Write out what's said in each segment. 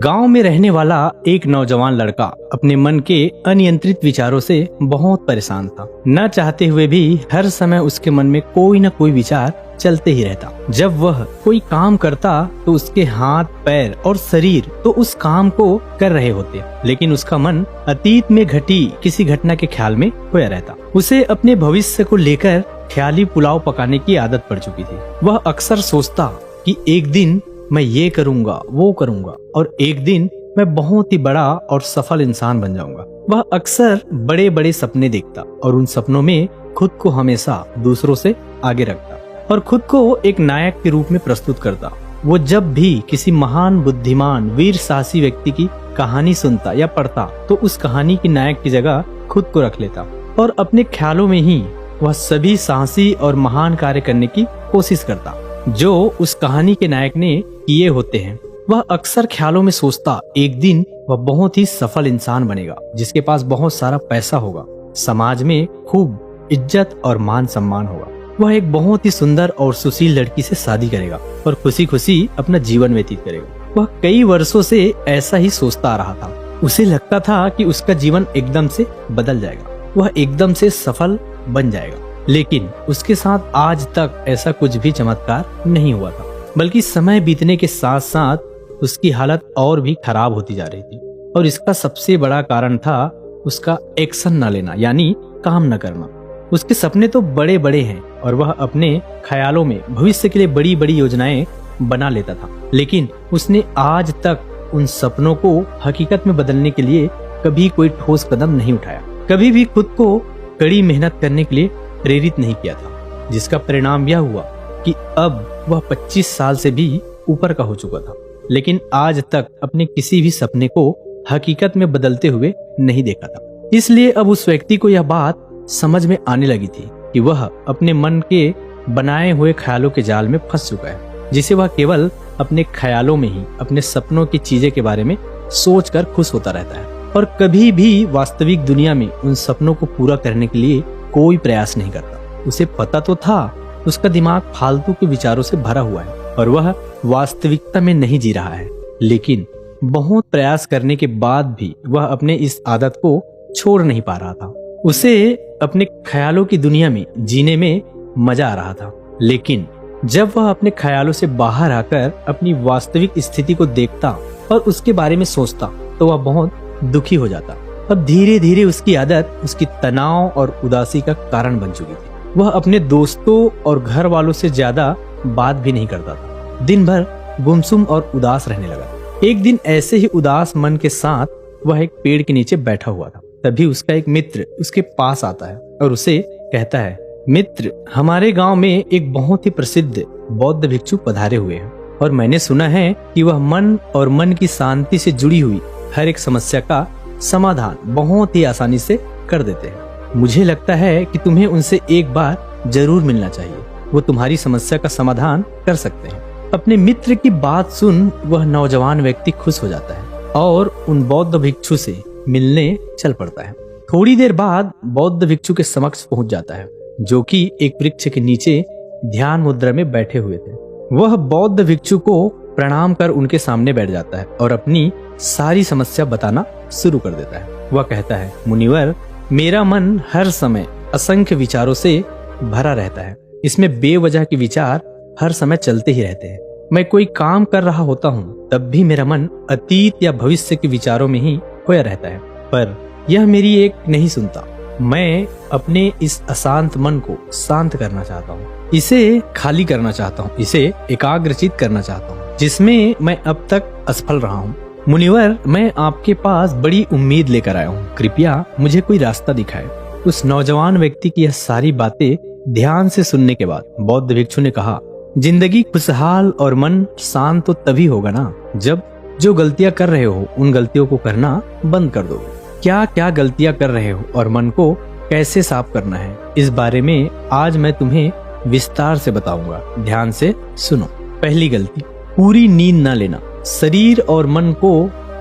गांव में रहने वाला एक नौजवान लड़का अपने मन के अनियंत्रित विचारों से बहुत परेशान था। न चाहते हुए भी हर समय उसके मन में कोई न कोई विचार चलते ही रहता। जब वह कोई काम करता तो उसके हाथ, पैर और शरीर तो उस काम को कर रहे होते, लेकिन उसका मन अतीत में घटी किसी घटना के ख्याल में खोया रहता। उसे अपने भविष्य को लेकर ख्याली पुलाव पकाने की आदत पड़ चुकी थी। वह अक्सर सोचता कि एक दिन मैं ये करूंगा, वो करूंगा और एक दिन मैं बहुत ही बड़ा और सफल इंसान बन जाऊंगा। वह अक्सर बड़े बड़े सपने देखता और उन सपनों में खुद को हमेशा दूसरों से आगे रखता और खुद को एक नायक के रूप में प्रस्तुत करता। वो जब भी किसी महान, बुद्धिमान, वीर साहसी व्यक्ति की कहानी सुनता या पढ़ता तो उस कहानी की नायक की जगह खुद को रख लेता और अपने ख्यालों में ही वह सभी साहसी और महान कार्य करने की कोशिश करता जो उस कहानी के नायक ने किए होते हैं। वह अक्सर ख्यालों में सोचता एक दिन वह बहुत ही सफल इंसान बनेगा जिसके पास बहुत सारा पैसा होगा, समाज में खूब इज्जत और मान सम्मान होगा। वह एक बहुत ही सुंदर और सुशील लड़की से शादी करेगा और खुशी खुशी अपना जीवन व्यतीत करेगा। वह कई वर्षों से ऐसा ही सोचता आ रहा था। उसे लगता था कि उसका जीवन एकदम से बदल जाएगा, वह एकदम से सफल बन जाएगा, लेकिन उसके साथ आज तक ऐसा कुछ भी चमत्कार नहीं हुआ था, बल्कि समय बीतने के साथ साथ उसकी हालत और भी खराब होती जा रही थी। और इसका सबसे बड़ा कारण था उसका एक्शन न लेना, यानी काम न करना। उसके सपने तो बड़े बड़े हैं और वह अपने ख्यालों में भविष्य के लिए बड़ी बड़ी योजनाएं बना लेता था, लेकिन उसने आज तक उन सपनों को हकीकत में बदलने के लिए कभी कोई ठोस कदम नहीं उठाया, कभी भी खुद को कड़ी मेहनत करने के लिए प्रेरित नहीं किया था, जिसका परिणाम यह हुआ कि अब वह 25 साल से भी ऊपर का हो चुका था, लेकिन आज तक अपने किसी भी सपने को हकीकत में बदलते हुए नहीं देखा था। इसलिए अब उस व्यक्ति को यह बात समझ में आने लगी थी कि वह अपने मन के बनाए हुए ख्यालों के जाल में फंस चुका है, जिसे वह केवल अपने ख्यालों में ही अपने सपनों की चीजें के बारे में सोचकर खुश होता रहता है और कभी भी वास्तविक दुनिया में उन सपनों को पूरा करने के लिए कोई प्रयास नहीं करता। उसे पता तो था उसका दिमाग फालतू के विचारों से भरा हुआ है और वह वास्तविकता में नहीं जी रहा है, लेकिन बहुत प्रयास करने के बाद भी वह अपने इस आदत को छोड़ नहीं पा रहा था। उसे अपने ख्यालों की दुनिया में जीने में मजा आ रहा था, लेकिन जब वह अपने ख्यालों से बाहर आकर अपनी वास्तविक स्थिति को देखता और उसके बारे में सोचता तो वह बहुत दुखी हो जाता। अब धीरे धीरे उसकी आदत उसकी तनाव और उदासी का कारण बन चुकी थी। वह अपने दोस्तों और घर वालों से ज्यादा बात भी नहीं करता था। दिन भर गुमसुम और उदास रहने लगा। एक दिन ऐसे ही उदास मन के साथ वह एक पेड़ के नीचे बैठा हुआ था। तभी उसका एक मित्र उसके पास आता है और उसे कहता है, मित्र, हमारे गांव में एक बहुत ही प्रसिद्ध बौद्ध भिक्षु पधारे हुए हैं और मैंने सुना है कि वह मन और मन की शांति से जुड़ी हुई हर एक समस्या का समाधान बहुत ही आसानी से कर देते हैं। मुझे लगता है कि तुम्हें उनसे एक बार जरूर मिलना चाहिए, वो तुम्हारी समस्या का समाधान कर सकते हैं। अपने मित्र की बात सुन वह नौजवान व्यक्ति खुश हो जाता है और उन बौद्ध भिक्षु से मिलने चल पड़ता है। थोड़ी देर बाद बौद्ध भिक्षु के समक्ष पहुंच जाता है, जो कि एक वृक्ष के नीचे ध्यान मुद्रा में बैठे हुए थे। वह बौद्ध भिक्षु को प्रणाम कर उनके सामने बैठ जाता है और अपनी सारी समस्या बताना शुरू कर देता है। वह कहता है, मुनिवर, मेरा मन हर समय असंख्य विचारों से भरा रहता है। इसमें बेवजह के विचार हर समय चलते ही रहते हैं। मैं कोई काम कर रहा होता हूँ तब भी मेरा मन अतीत या भविष्य के विचारों में ही खोया रहता है, पर यह मेरी एक नहीं सुनता। मैं अपने इस अशांत मन को शांत करना चाहता हूँ, इसे खाली करना चाहता हूँ, इसे एकाग्रचित करना चाहता हूँ, जिसमें मैं अब तक असफल रहा हूँ। मुनिवर, मैं आपके पास बड़ी उम्मीद लेकर आया हूँ, कृपया मुझे कोई रास्ता दिखाए। उस नौजवान व्यक्ति की यह सारी बातें ध्यान से सुनने के बाद बौद्ध भिक्षु ने कहा, जिंदगी खुशहाल और मन शांत तो तभी होगा ना जब जो गलतियां कर रहे हो उन गलतियों को करना बंद कर दो। क्या क्या गलतियां कर रहे हो और मन को कैसे साफ करना है, इस बारे में आज मैं तुम्हें विस्तार से बताऊंगा। ध्यान से सुनो। पहली गलती, पूरी नींद न लेना शरीर और मन को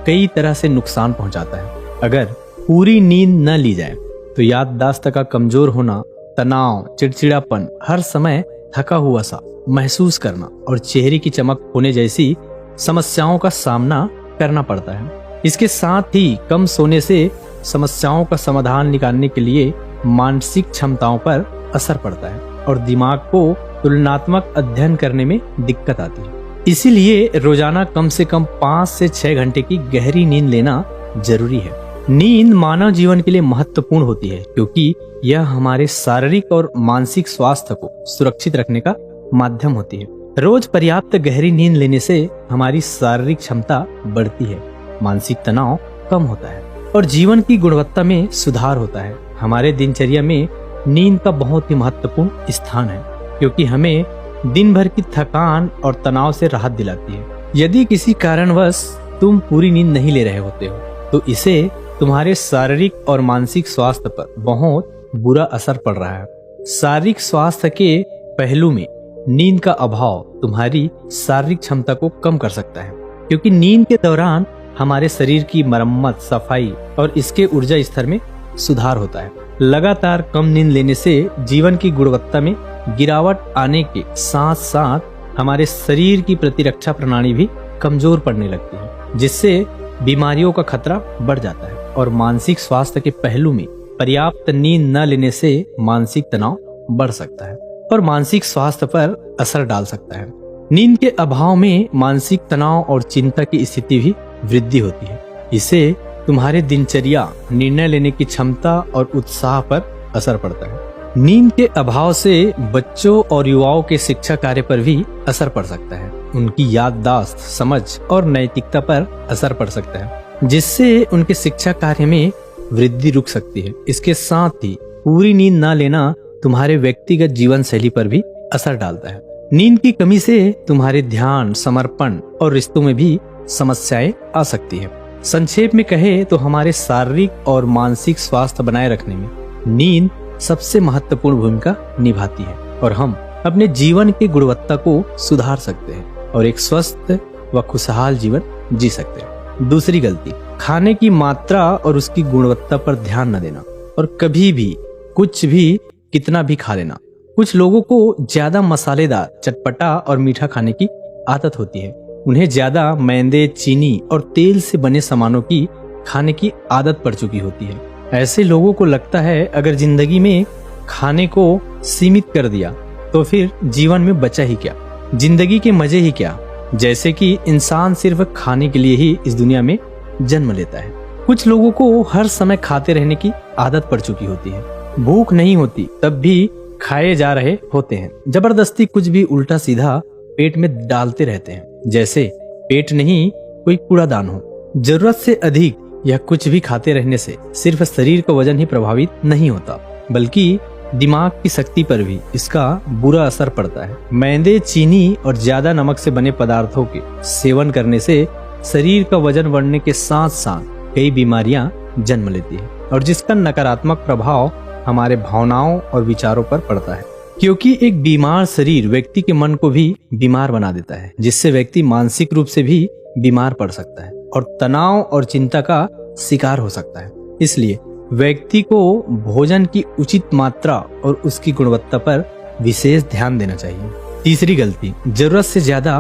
कई तरह से नुकसान पहुंचाता है। अगर पूरी नींद न ली जाए तो याददाश्त का कमजोर होना, तनाव, चिड़चिड़ापन, हर समय थका हुआ सा महसूस करना और चेहरे की चमक होने जैसी समस्याओं का सामना करना पड़ता है। इसके साथ ही कम सोने से समस्याओं का समाधान निकालने के लिए मानसिक क्षमताओं पर असर पड़ता है और दिमाग को तुलनात्मक अध्ययन करने में दिक्कत आती है। इसीलिए रोजाना कम से कम 5 से 6 घंटे की गहरी नींद लेना जरूरी है। नींद मानव जीवन के लिए महत्वपूर्ण होती है क्योंकि यह हमारे शारीरिक और मानसिक स्वास्थ्य को सुरक्षित रखने का माध्यम होती है। रोज पर्याप्त गहरी नींद लेने से हमारी शारीरिक क्षमता बढ़ती है, मानसिक तनाव कम होता है और जीवन की गुणवत्ता में सुधार होता है। हमारे दिनचर्या में नींद का बहुत ही महत्वपूर्ण स्थान है क्योंकि हमें दिन भर की थकान और तनाव से राहत दिलाती है। यदि किसी कारणवश तुम पूरी नींद नहीं ले रहे होते हो तो इसे तुम्हारे शारीरिक और मानसिक स्वास्थ्य पर बहुत बुरा असर पड़ रहा है। शारीरिक स्वास्थ्य के पहलू में नींद का अभाव तुम्हारी शारीरिक क्षमता को कम कर सकता है क्योंकि नींद के दौरान हमारे शरीर की मरम्मत, सफाई और इसके ऊर्जा स्तर में सुधार होता है। लगातार कम नींद लेने से जीवन की गुणवत्ता में गिरावट आने के साथ साथ हमारे शरीर की प्रतिरक्षा प्रणाली भी कमजोर पड़ने लगती है, जिससे बीमारियों का खतरा बढ़ जाता है। और मानसिक स्वास्थ्य के पहलू में पर्याप्त नींद न लेने से मानसिक तनाव बढ़ सकता है और मानसिक स्वास्थ्य पर असर डाल सकता है। नींद के अभाव में मानसिक तनाव और चिंता की स्थिति भी वृद्धि होती है। इसे तुम्हारे दिनचर्या, निर्णय लेने की क्षमता और उत्साह पर असर पड़ता है। नींद के अभाव से बच्चों और युवाओं के शिक्षा कार्य पर भी असर पड़ सकता है। उनकी याददाश्त, समझ और नैतिकता पर असर पड़ सकता है, जिससे उनके शिक्षा कार्य में वृद्धि रुक सकती है। इसके साथ ही पूरी नींद न लेना तुम्हारे व्यक्तिगत जीवन शैली पर भी असर डालता है। नींद की कमी से तुम्हारे ध्यान, समर्पण और रिश्तों में भी समस्याएं आ सकती है। संक्षेप में कहे तो हमारे शारीरिक और मानसिक स्वास्थ्य बनाए रखने में नींद सबसे महत्वपूर्ण भूमिका निभाती है और हम अपने जीवन की गुणवत्ता को सुधार सकते हैं और एक स्वस्थ व खुशहाल जीवन जी सकते हैं। दूसरी गलती, खाने की मात्रा और उसकी गुणवत्ता पर ध्यान न देना और कभी भी कुछ भी कितना भी खा लेना। कुछ लोगों को ज्यादा मसालेदार, चटपटा और मीठा खाने की आदत होती है। उन्हें ज्यादा मैदे, चीनी और तेल से बने सामानों की खाने की आदत पड़ चुकी होती है। ऐसे लोगों को लगता है अगर जिंदगी में खाने को सीमित कर दिया तो फिर जीवन में बचा ही क्या, जिंदगी के मजे ही क्या, जैसे कि इंसान सिर्फ खाने के लिए ही इस दुनिया में जन्म लेता है। कुछ लोगों को हर समय खाते रहने की आदत पड़ चुकी होती है। भूख नहीं होती तब भी खाए जा रहे होते हैं। जबरदस्ती कुछ भी उल्टा सीधा पेट में डालते रहते हैं, जैसे पेट नहीं कोई कूड़ादान हो। जरूरत से अधिक यह कुछ भी खाते रहने से सिर्फ शरीर का वजन ही प्रभावित नहीं होता बल्कि दिमाग की शक्ति पर भी इसका बुरा असर पड़ता है। मैदे, चीनी और ज्यादा नमक से बने पदार्थों के सेवन करने से शरीर का वजन बढ़ने के साथ साथ कई बीमारियां जन्म लेती है और जिसका नकारात्मक प्रभाव हमारे भावनाओं और विचारों पर पड़ता है, क्योंकि एक बीमार शरीर व्यक्ति के मन को भी बीमार बना देता है, जिससे व्यक्ति मानसिक रूप से भी बीमार पड़ सकता है और तनाव और चिंता का शिकार हो सकता है। इसलिए व्यक्ति को भोजन की उचित मात्रा और उसकी गुणवत्ता पर विशेष ध्यान देना चाहिए। तीसरी गलती, जरूरत से ज्यादा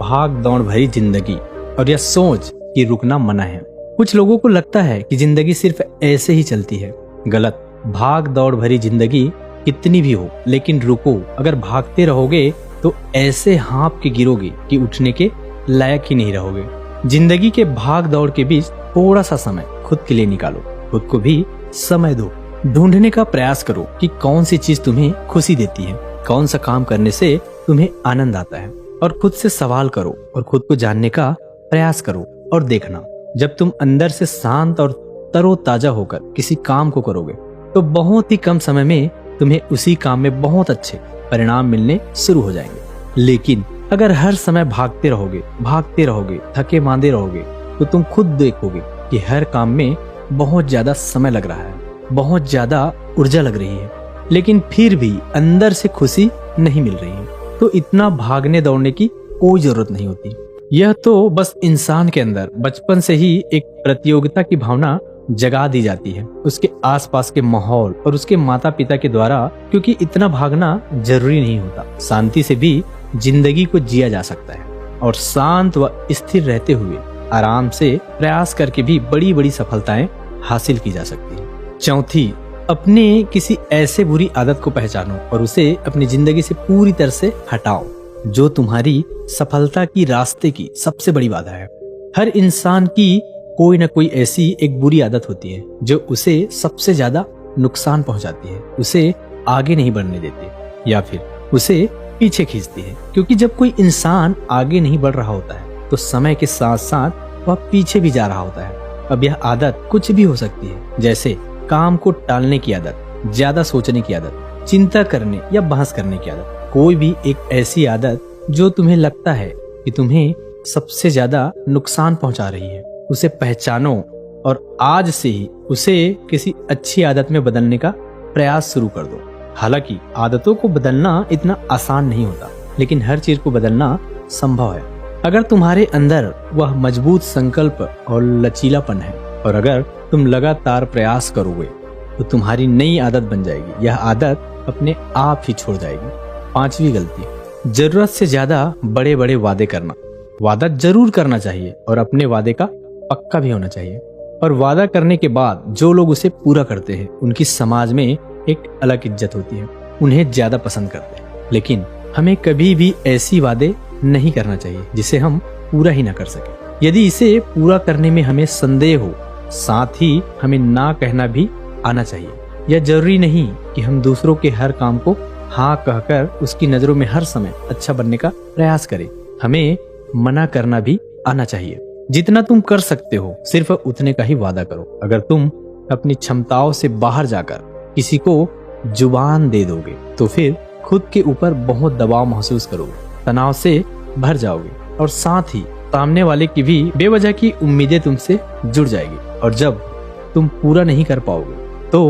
भाग दौड़ भरी जिंदगी और यह सोच कि रुकना मना है। कुछ लोगों को लगता है कि जिंदगी सिर्फ ऐसे ही चलती है। गलत। भाग दौड़ भरी जिंदगी कितनी भी हो, लेकिन रुको। अगर भागते रहोगे तो ऐसे हाँप के गिरोगे कि उठने के लायक ही नहीं रहोगे। जिंदगी के भाग दौड़ के बीच थोड़ा सा समय खुद के लिए निकालो, खुद को भी समय दो। ढूंढने का प्रयास करो कि कौन सी चीज तुम्हें खुशी देती है, कौन सा काम करने से तुम्हें आनंद आता है, और खुद से सवाल करो और खुद को जानने का प्रयास करो। और देखना, जब तुम अंदर से शांत और तरोताजा होकर किसी काम को करोगे तो बहुत ही कम समय में तुम्हें उसी काम में बहुत अच्छे परिणाम मिलने शुरू हो जाएंगे। लेकिन अगर हर समय भागते रहोगे, थके मांदे रहोगे, तो तुम खुद देखोगे कि हर काम में बहुत ज्यादा समय लग रहा है, बहुत ज्यादा ऊर्जा लग रही है, लेकिन फिर भी अंदर से खुशी नहीं मिल रही है। तो इतना भागने दौड़ने की कोई जरूरत नहीं होती। यह तो बस इंसान के अंदर बचपन से ही एक प्रतियोगिता की भावना जगा दी जाती है, उसके आसपास के माहौल और उसके माता पिता के द्वारा, क्योंकि इतना भागना जरूरी नहीं होता। शांति से भी जिंदगी को जिया जा सकता है और शांत व स्थिर रहते हुए आराम से प्रयास करके भी बड़ी बड़ी सफलताएं हासिल की जा सकती है। चौथी, अपने किसी ऐसे बुरी आदत को पहचानो और उसे अपनी जिंदगी से पूरी तरह से हटाओ जो तुम्हारी सफलता की रास्ते की सबसे बड़ी बाधा है। हर इंसान की कोई ना कोई ऐसी एक बुरी आदत होती है जो उसे सबसे ज्यादा नुकसान पहुंचाती है, उसे आगे नहीं बढ़ने देती या फिर उसे पीछे खींचती है। क्योंकि जब कोई इंसान आगे नहीं बढ़ रहा होता है तो समय के साथ साथ वह पीछे भी जा रहा होता है। अब यह आदत कुछ भी हो सकती है, जैसे काम को टालने की आदत, ज्यादा सोचने की आदत, चिंता करने या बहस करने की आदत। कोई भी एक ऐसी आदत जो तुम्हें लगता है कि तुम्हें सबसे ज्यादा नुकसान पहुंचा रही है, उसे पहचानो और आज से ही उसे किसी अच्छी आदत में बदलने का प्रयास शुरू कर दो। हालांकि आदतों को बदलना इतना आसान नहीं होता, लेकिन हर चीज को बदलना संभव है अगर तुम्हारे अंदर वह मजबूत संकल्प और लचीलापन है, और अगर तुम लगातार प्रयास करोगे तो तुम्हारी नई आदत बन जाएगी। यह आदत अपने आप ही छोड़ जाएगी। पांचवी गलती, जरूरत से ज्यादा बड़े बड़े वादे करना। वादा जरूर करना चाहिए और अपने वादे का पक्का भी होना चाहिए, और वादा करने के बाद जो लोग उसे पूरा करते हैं उनकी समाज में एक अलग इज्जत होती है, उन्हें ज्यादा पसंद करते हैं। लेकिन हमें कभी भी ऐसी वादे नहीं करना चाहिए जिसे हम पूरा ही ना कर सके। यदि इसे पूरा करने में हमें संदेह हो, साथ ही हमें ना कहना भी आना चाहिए। यह जरूरी नहीं कि हम दूसरों के हर काम को हाँ कहकर उसकी नजरों में हर समय अच्छा बनने का प्रयास करें। हमें मना करना भी आना चाहिए। जितना तुम कर सकते हो सिर्फ उतने का ही वादा करो। अगर तुम अपनी क्षमताओं से बाहर जाकर किसी को जुबान दे दोगे तो फिर खुद के ऊपर बहुत दबाव महसूस करोगे, तनाव से भर जाओगे और साथ ही सामने वाले की भी बेवजह की उम्मीदें तुमसे जुड़ जाएगी। और जब तुम पूरा नहीं कर पाओगे तो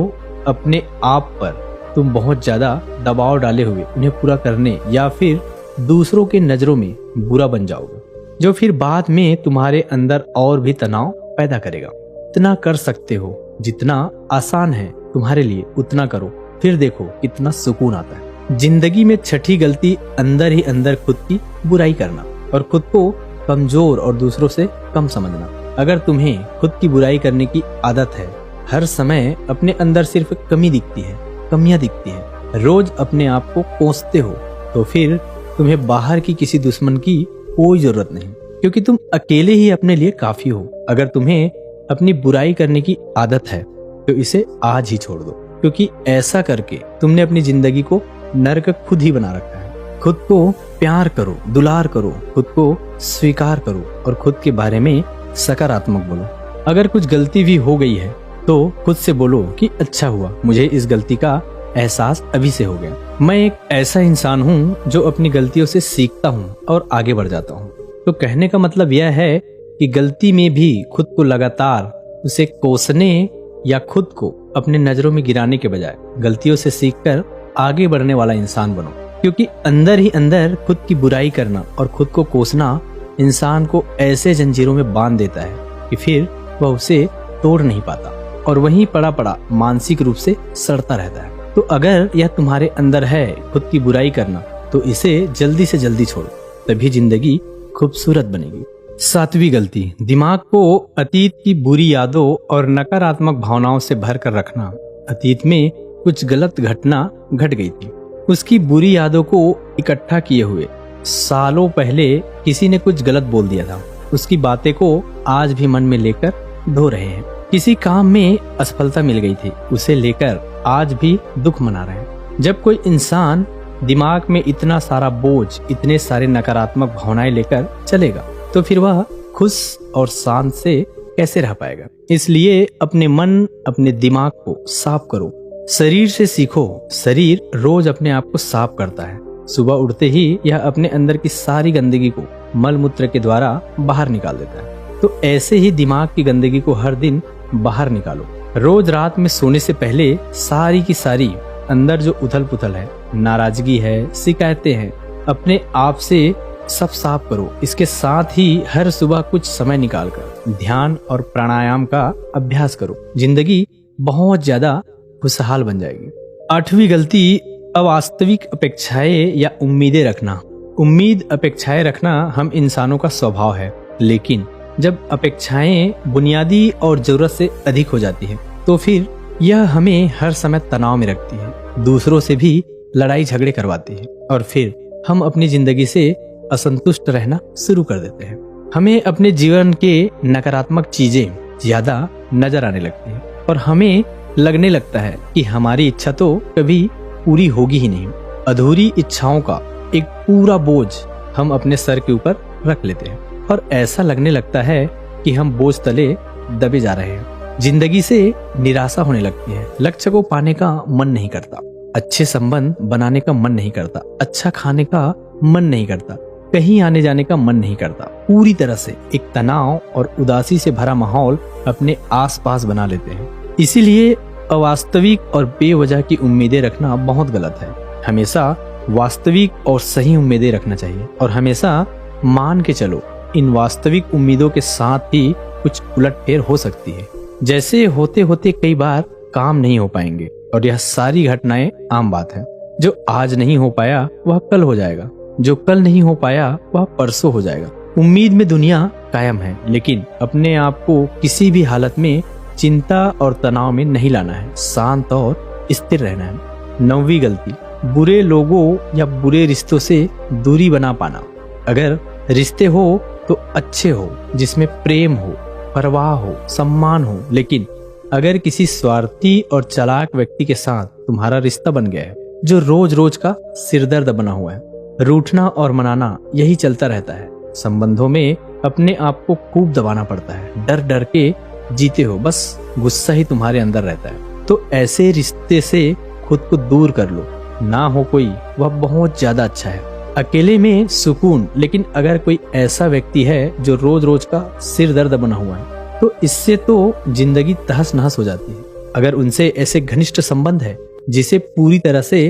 अपने आप पर तुम बहुत ज्यादा दबाव डाले हुए उन्हें पूरा करने या फिर दूसरों के नजरों में बुरा बन जाओगे, जो फिर बाद में तुम्हारे अंदर और भी तनाव पैदा करेगा। इतना कर सकते हो, जितना आसान है तुम्हारे लिए उतना करो, फिर देखो कितना सुकून आता है। जिंदगी में छठी गलती अंदर ही अंदर खुद की बुराई करना और खुद को कमजोर और दूसरों से कम समझना। अगर तुम्हें खुद की बुराई करने की आदत है, हर समय अपने अंदर सिर्फ कमी दिखती है, कमियां दिखती है, रोज अपने आप को कोसते हो, तो फिर तुम्हें बाहर की किसी दुश्मन की कोई जरूरत नहीं, क्योंकि तुम अकेले ही अपने लिए काफी हो। अगर तुम्हें अपनी बुराई करने की आदत है तो इसे आज ही छोड़ दो, क्योंकि ऐसा करके तुमने अपनी जिंदगी को नरक खुद ही बना रखा है। खुद को प्यार करो, दुलार करो, खुद को स्वीकार करो और खुद के बारे में सकारात्मक बोलो। अगर कुछ गलती भी हो गई है तो खुद से बोलो कि अच्छा हुआ, मुझे इस गलती का एहसास अभी से हो गया। मैं एक ऐसा इंसान हूँ जो अपनी गलतियों से सीखता हूँ और आगे बढ़ जाता हूँ। तो कहने का मतलब यह है कि गलती में भी खुद को लगातार उसे कोसने या खुद को अपने नजरों में गिराने के बजाय गलतियों से सीखकर आगे बढ़ने वाला इंसान बनो, क्योंकि अंदर ही अंदर खुद की बुराई करना और खुद को कोसना इंसान को ऐसे जंजीरों में बांध देता है कि फिर वह उसे तोड़ नहीं पाता और वहीं पड़ा पड़ा मानसिक रूप से सड़ता रहता है। तो अगर यह तुम्हारे अंदर है खुद की बुराई करना, तो इसे जल्दी से जल्दी छोड़ो, तभी जिंदगी खूबसूरत बनेगी। सातवीं गलती, दिमाग को अतीत की बुरी यादों और नकारात्मक भावनाओं से भर कर रखना। अतीत में कुछ गलत घटना घट गई थी, उसकी बुरी यादों को इकट्ठा किए हुए सालों पहले किसी ने कुछ गलत बोल दिया था, उसकी बातें को आज भी मन में लेकर ढो रहे हैं। किसी काम में असफलता मिल गई थी, उसे लेकर आज भी दुख मना रहे हैं। जब कोई इंसान दिमाग में इतना सारा बोझ, इतने सारे नकारात्मक भावनाएं लेकर चलेगा तो फिर वह खुश और शांत से कैसे रह पाएगा। इसलिए अपने मन, अपने दिमाग को साफ करो। शरीर से सीखो, शरीर रोज अपने आप को साफ करता है। सुबह उठते ही यह अपने अंदर की सारी गंदगी को मल मूत्र के द्वारा बाहर निकाल देता है। तो ऐसे ही दिमाग की गंदगी को हर दिन बाहर निकालो। रोज रात में सोने से पहले सारी की सारी अंदर जो उथल पुथल है, नाराजगी है, शिकायतें हैं, अपने आप से सब साफ करो। इसके साथ ही हर सुबह कुछ समय निकालकर ध्यान और प्राणायाम का अभ्यास करो। जिंदगी बहुत ज्यादा खुशहाल बन जाएगी। आठवीं गलती, अवास्तविक अपेक्षाएं या उम्मीदें रखना। उम्मीद, अपेक्षाएं रखना हम इंसानों का स्वभाव है, लेकिन जब अपेक्षाएं बुनियादी और जरूरत से अधिक हो जाती है तो फिर यह हमें हर समय तनाव में रखती है, दूसरों से भी लड़ाई झगड़े करवाती है और फिर हम अपनी जिंदगी से असंतुष्ट रहना शुरू कर देते हैं। हमें अपने जीवन के नकारात्मक चीजें ज्यादा नजर आने लगती है और हमें लगने लगता है कि हमारी इच्छा तो कभी पूरी होगी ही नहीं। अधूरी इच्छाओं का एक पूरा बोझ हम अपने सर के ऊपर रख लेते हैं और ऐसा लगने लगता है कि हम बोझ तले दबे जा रहे हैं। जिंदगी से निराशा होने लगती है, लक्ष्य को पाने का मन नहीं करता, अच्छे संबंध बनाने का मन नहीं करता, अच्छा खाने का मन नहीं करता, कहीं आने जाने का मन नहीं करता। पूरी तरह से एक तनाव और उदासी से भरा माहौल अपने आसपास बना लेते हैं। इसीलिए अवास्तविक और बेवजह की उम्मीदें रखना बहुत गलत है। हमेशा वास्तविक और सही उम्मीदें रखना चाहिए और हमेशा मान के चलो इन वास्तविक उम्मीदों के साथ ही कुछ उलटफेर हो सकती है। जैसे होते होते कई बार काम नहीं हो पाएंगे और यह सारी घटनाएं आम बात है। जो आज नहीं हो पाया वह कल हो जाएगा, जो कल नहीं हो पाया वह परसों हो जाएगा। उम्मीद में दुनिया कायम है, लेकिन अपने आप को किसी भी हालत में चिंता और तनाव में नहीं लाना है, शांत और स्थिर रहना है। 9वीं गलती, बुरे लोगों या बुरे रिश्तों से दूरी बना पाना। अगर रिश्ते हो तो अच्छे हो, जिसमें प्रेम हो, परवाह हो, सम्मान हो, लेकिन अगर किसी स्वार्थी और चालाक व्यक्ति के साथ तुम्हारा रिश्ता बन गया है जो रोज रोज का सिरदर्द बना हुआ है, रूठना और मनाना यही चलता रहता है। संबंधों में अपने आप को खूब दबाना पड़ता है, डर डर के जीते हो, बस गुस्सा ही तुम्हारे अंदर रहता है। तो ऐसे रिश्ते से खुद को दूर कर लो, ना हो कोई वह बहुत ज्यादा अच्छा है। अकेले में सुकून, लेकिन अगर कोई ऐसा व्यक्ति है जो रोज रोज का सिर दर्द बना हुआ है तो इससे तो जिंदगी तहस नहस हो जाती है। अगर उनसे ऐसे घनिष्ठ संबंध है जिसे पूरी तरह से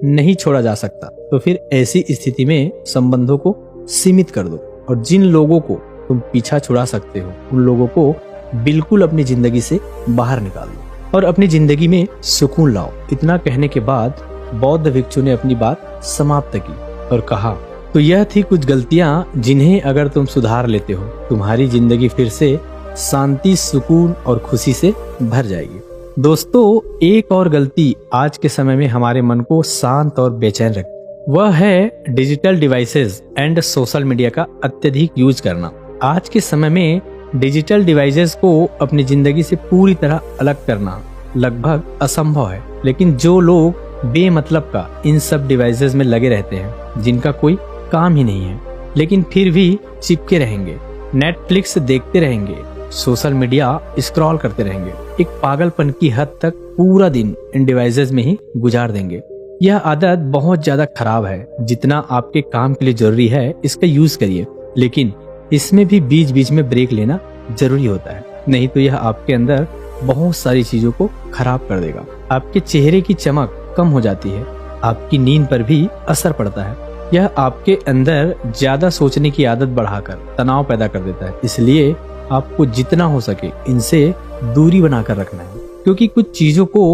नहीं छोड़ा जा सकता तो फिर ऐसी स्थिति में संबंधों को सीमित कर दो और जिन लोगों को तुम पीछा छुड़ा सकते हो उन लोगों को बिल्कुल अपनी जिंदगी से बाहर निकाल दो और अपनी जिंदगी में सुकून लाओ। इतना कहने के बाद बौद्ध भिक्षु ने अपनी बात समाप्त की और कहा, तो यह थी कुछ गलतियां जिन्हें अगर तुम सुधार लेते हो तुम्हारी जिंदगी फिर से शांति, सुकून और खुशी से भर जाएगी। दोस्तों, एक और गलती आज के समय में हमारे मन को शांत और बेचैन रखती, वह है digital devices and social media का अत्यधिक यूज करना। आज के समय में डिजिटल डिवाइसेस को अपनी जिंदगी से पूरी तरह अलग करना लगभग असंभव है, लेकिन जो लोग बेमतलब का इन सब डिवाइसेस में लगे रहते हैं जिनका कोई काम ही नहीं है, लेकिन फिर भी चिपके रहेंगे, नेटफ्लिक्स देखते रहेंगे, सोशल मीडिया स्क्रॉल करते रहेंगे, एक पागलपन की हद तक पूरा दिन इन डिवाइसेस में ही गुजार देंगे। यह आदत बहुत ज्यादा खराब है। जितना आपके काम के लिए जरूरी है इसका यूज करिए, लेकिन इसमें भी बीच बीच में ब्रेक लेना जरूरी होता है, नहीं तो यह आपके अंदर बहुत सारी चीजों को खराब कर देगा। आपके चेहरे की चमक कम हो जाती है, आपकी नींद पर भी असर पड़ता है। यह आपके अंदर ज्यादा सोचने की आदत बढ़ाकर तनाव पैदा कर देता है। इसलिए आपको जितना हो सके इनसे दूरी बनाकर रखना है, क्योंकि कुछ चीजों को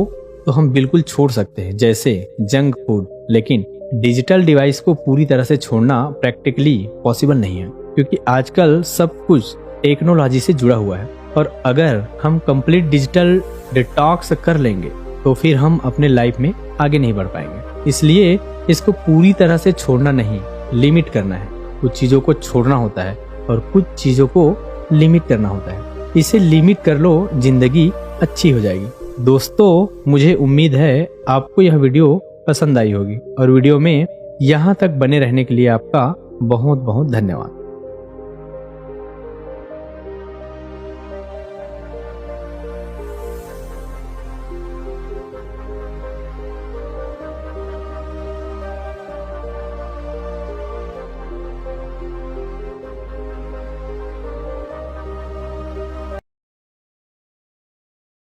तो हम बिल्कुल छोड़ सकते हैं जैसे जंक फूड, लेकिन डिजिटल डिवाइस को पूरी तरह से छोड़ना प्रैक्टिकली पॉसिबल नहीं है, क्योंकि आजकल सब कुछ टेक्नोलॉजी से जुड़ा हुआ है और अगर हम कंप्लीट डिजिटल डिटॉक्स कर लेंगे तो फिर हम अपने लाइफ में आगे नहीं बढ़ पाएंगे। इसलिए इसको पूरी तरह से छोड़ना नहीं, लिमिट करना है। कुछ चीजों को छोड़ना होता है और कुछ चीजों को लिमिट करना होता है। इसे लिमिट कर लो, जिंदगी अच्छी हो जाएगी। दोस्तों, मुझे उम्मीद है आपको यह वीडियो पसंद आई होगी और वीडियो में यहाँ तक बने रहने के लिए आपका बहुत बहुत धन्यवाद।